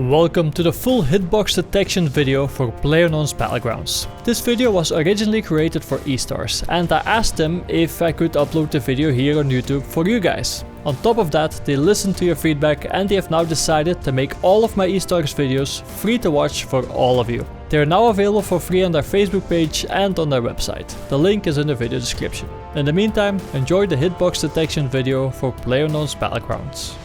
Welcome to the full hitbox detection video for Playerunknown's Battlegrounds. This video was originally created for E-stars and I asked them if I could upload the video here on YouTube for you guys. On top of that, they listened to your feedback and they have now decided to make all of my E-stars videos free to watch for all of you. They are now available for free on their Facebook page and on their website. The link is in the video description. In the meantime, enjoy the hitbox detection video for Playerunknown's Battlegrounds.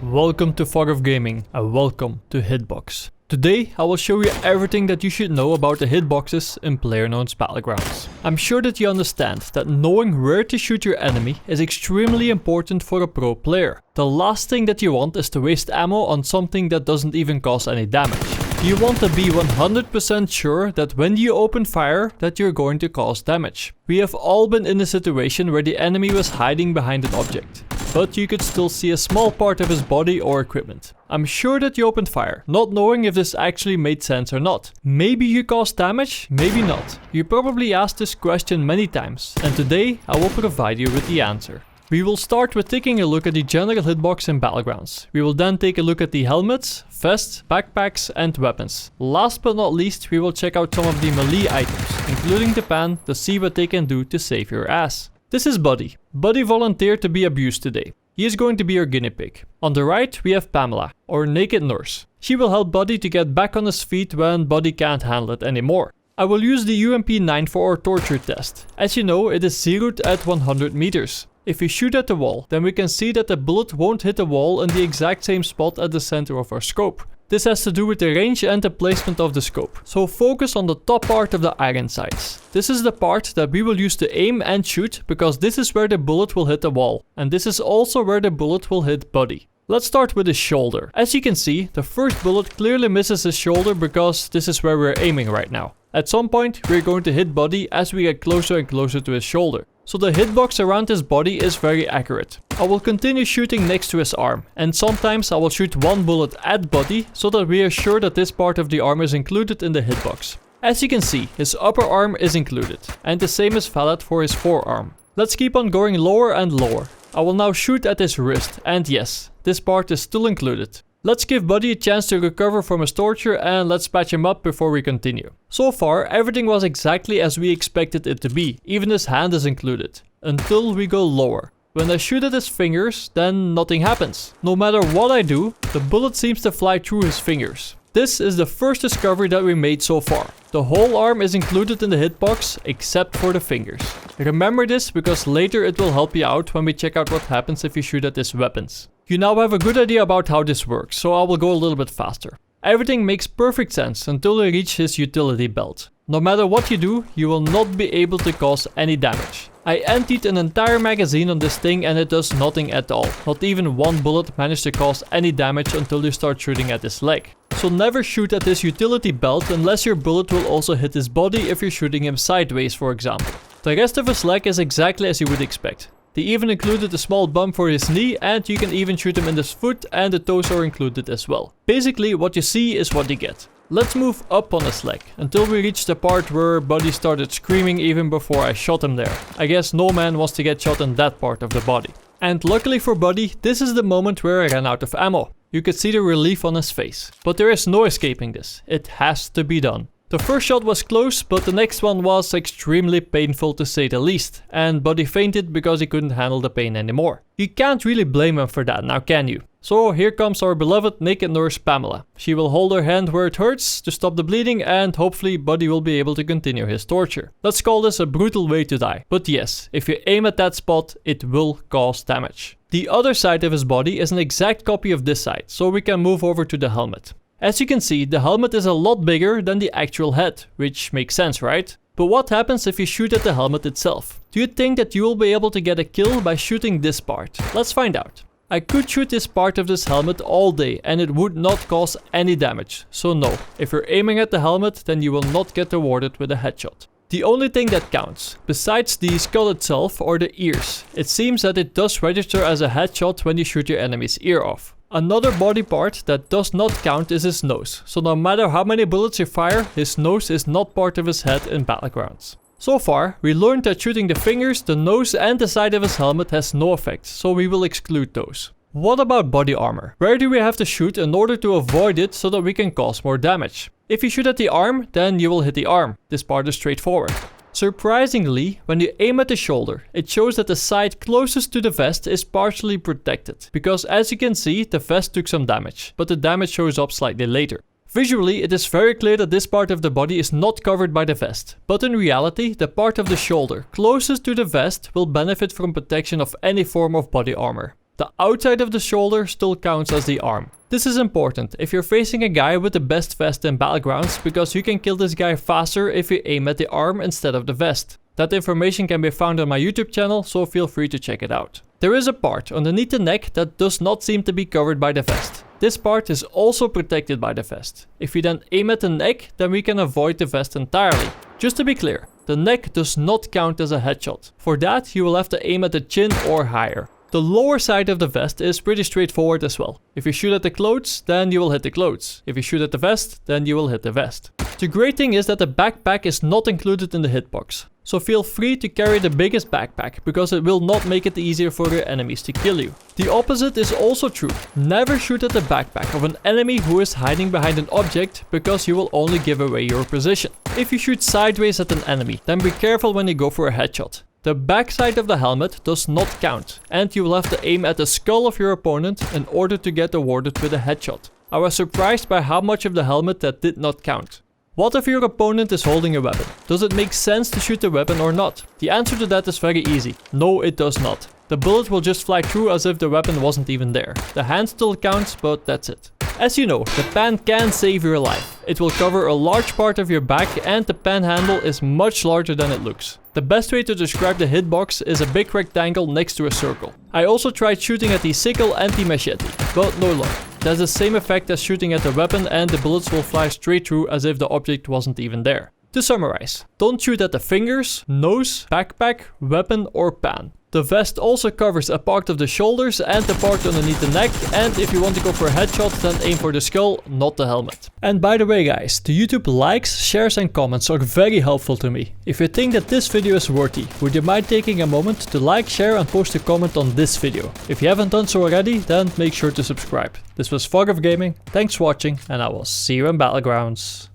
Welcome to Fog of Gaming and welcome to Hitbox. Today I will show you everything that you should know about the hitboxes in Playerunknown's Battlegrounds. I'm sure that you understand that knowing where to shoot your enemy is extremely important for a pro player. The last thing that you want is to waste ammo on something that doesn't even cause any damage. You want to be 100% sure that when you open fire that you're going to cause damage. We have all been in a situation where the enemy was hiding behind an object, but you could still see a small part of his body or equipment. I'm sure that you opened fire, not knowing if this actually made sense or not. Maybe you caused damage, maybe not. You probably asked this question many times, and today I will provide you with the answer. We will start with taking a look at the general hitbox in Battlegrounds. We will then take a look at the helmets, vests, backpacks and weapons. Last but not least, we will check out some of the melee items, including the pan, to see what they can do to save your ass. This is Buddy. Buddy volunteered to be abused today. He is going to be your guinea pig. On the right, we have Pamela, or naked nurse. She will help Buddy to get back on his feet when Buddy can't handle it anymore. I will use the UMP9 for our torture test. As you know, it is zeroed at 100 meters. If we shoot at the wall, then we can see that the bullet won't hit the wall in the exact same spot at the center of our scope. This has to do with the range and the placement of the scope. So focus on the top part of the iron sights. This is the part that we will use to aim and shoot, because this is where the bullet will hit the wall. And this is also where the bullet will hit Buddy. Let's start with his shoulder. As you can see, the first bullet clearly misses his shoulder because this is where we're aiming right now. At some point, we're going to hit Buddy as we get closer and closer to his shoulder. So the hitbox around his body is very accurate. I will continue shooting next to his arm, and sometimes I will shoot one bullet at Buddy so that we are sure that this part of the arm is included in the hitbox. As you can see, his upper arm is included, and the same is valid for his forearm. Let's keep on going lower and lower. I will now shoot at his wrist, and yes, this part is still included. Let's give Buddy a chance to recover from his torture and let's patch him up before we continue. So far, everything was exactly as we expected it to be, even his hand is included. Until we go lower. When I shoot at his fingers, then nothing happens. No matter what I do, the bullet seems to fly through his fingers. This is the first discovery that we made so far. The whole arm is included in the hitbox, except for the fingers. Remember this because later it will help you out when we check out what happens if you shoot at his weapons. You now have a good idea about how this works, so I will go a little bit faster. Everything makes perfect sense until you reach his utility belt. No matter what you do, you will not be able to cause any damage. I emptied an entire magazine on this thing and it does nothing at all. Not even one bullet managed to cause any damage until you start shooting at his leg. So never shoot at his utility belt unless your bullet will also hit his body if you're shooting him sideways, for example. The rest of his leg is exactly as you would expect. They even included a small bump for his knee, and you can even shoot him in his foot, and the toes are included as well. Basically, what you see is what you get. Let's move up on his leg, until we reach the part where Buddy started screaming even before I shot him there. I guess no man wants to get shot in that part of the body. And luckily for Buddy, this is the moment where I ran out of ammo. You could see the relief on his face. But there is no escaping this. It has to be done. The first shot was close, but the next one was extremely painful to say the least, and Buddy fainted because he couldn't handle the pain anymore. You can't really blame him for that, now can you? So here comes our beloved naked nurse Pamela. She will hold her hand where it hurts to stop the bleeding, and hopefully Buddy will be able to continue his torture. Let's call this a brutal way to die. But yes, if you aim at that spot, it will cause damage. The other side of his body is an exact copy of this side, so we can move over to the helmet. As you can see, the helmet is a lot bigger than the actual head, which makes sense, right? But what happens if you shoot at the helmet itself? Do you think that you will be able to get a kill by shooting this part? Let's find out. I could shoot this part of this helmet all day and it would not cause any damage. So no, if you're aiming at the helmet, then you will not get rewarded with a headshot. The only thing that counts, besides the skull itself or the ears, it seems that it does register as a headshot when you shoot your enemy's ear off. Another body part that does not count is his nose, so no matter how many bullets you fire, his nose is not part of his head in Battlegrounds. So far, we learned that shooting the fingers, the nose and the side of his helmet has no effect, so we will exclude those. What about body armor? Where do we have to shoot in order to avoid it so that we can cause more damage? If you shoot at the arm, then you will hit the arm. This part is straightforward. Surprisingly, when you aim at the shoulder, it shows that the side closest to the vest is partially protected, because as you can see, the vest took some damage, but the damage shows up slightly later. Visually, it is very clear that this part of the body is not covered by the vest, but in reality, the part of the shoulder closest to the vest will benefit from protection of any form of body armor. The outside of the shoulder still counts as the arm. This is important if you're facing a guy with the best vest in Battlegrounds, because you can kill this guy faster if you aim at the arm instead of the vest. That information can be found on my YouTube channel, so feel free to check it out. There is a part underneath the neck that does not seem to be covered by the vest. This part is also protected by the vest. If we then aim at the neck, then we can avoid the vest entirely. Just to be clear, the neck does not count as a headshot. For that, you will have to aim at the chin or higher. The lower side of the vest is pretty straightforward as well. If you shoot at the clothes, then you will hit the clothes. If you shoot at the vest, then you will hit the vest. The great thing is that the backpack is not included in the hitbox. So feel free to carry the biggest backpack, because it will not make it easier for your enemies to kill you. The opposite is also true. Never shoot at the backpack of an enemy who is hiding behind an object, because you will only give away your position. If you shoot sideways at an enemy, then be careful when you go for a headshot. The backside of the helmet does not count, and you will have to aim at the skull of your opponent in order to get awarded with a headshot. I was surprised by how much of the helmet that did not count. What if your opponent is holding a weapon? Does it make sense to shoot the weapon or not? The answer to that is very easy. No, it does not. The bullet will just fly through as if the weapon wasn't even there. The hand still counts, but that's it. As you know, the pen can save your life. It will cover a large part of your back, and the pen handle is much larger than it looks. The best way to describe the hitbox is a big rectangle next to a circle. I also tried shooting at the sickle and the machete, but no luck. It has the same effect as shooting at the weapon, and the bullets will fly straight through as if the object wasn't even there. To summarize, don't shoot at the fingers, nose, backpack, weapon or pan. The vest also covers a part of the shoulders and the part underneath the neck, and if you want to go for a headshot, then aim for the skull, not the helmet. And by the way guys, the YouTube likes, shares and comments are very helpful to me. If you think that this video is worthy, would you mind taking a moment to like, share and post a comment on this video? If you haven't done so already, then make sure to subscribe. This was Fog of Gaming, thanks for watching, and I will see you in Battlegrounds.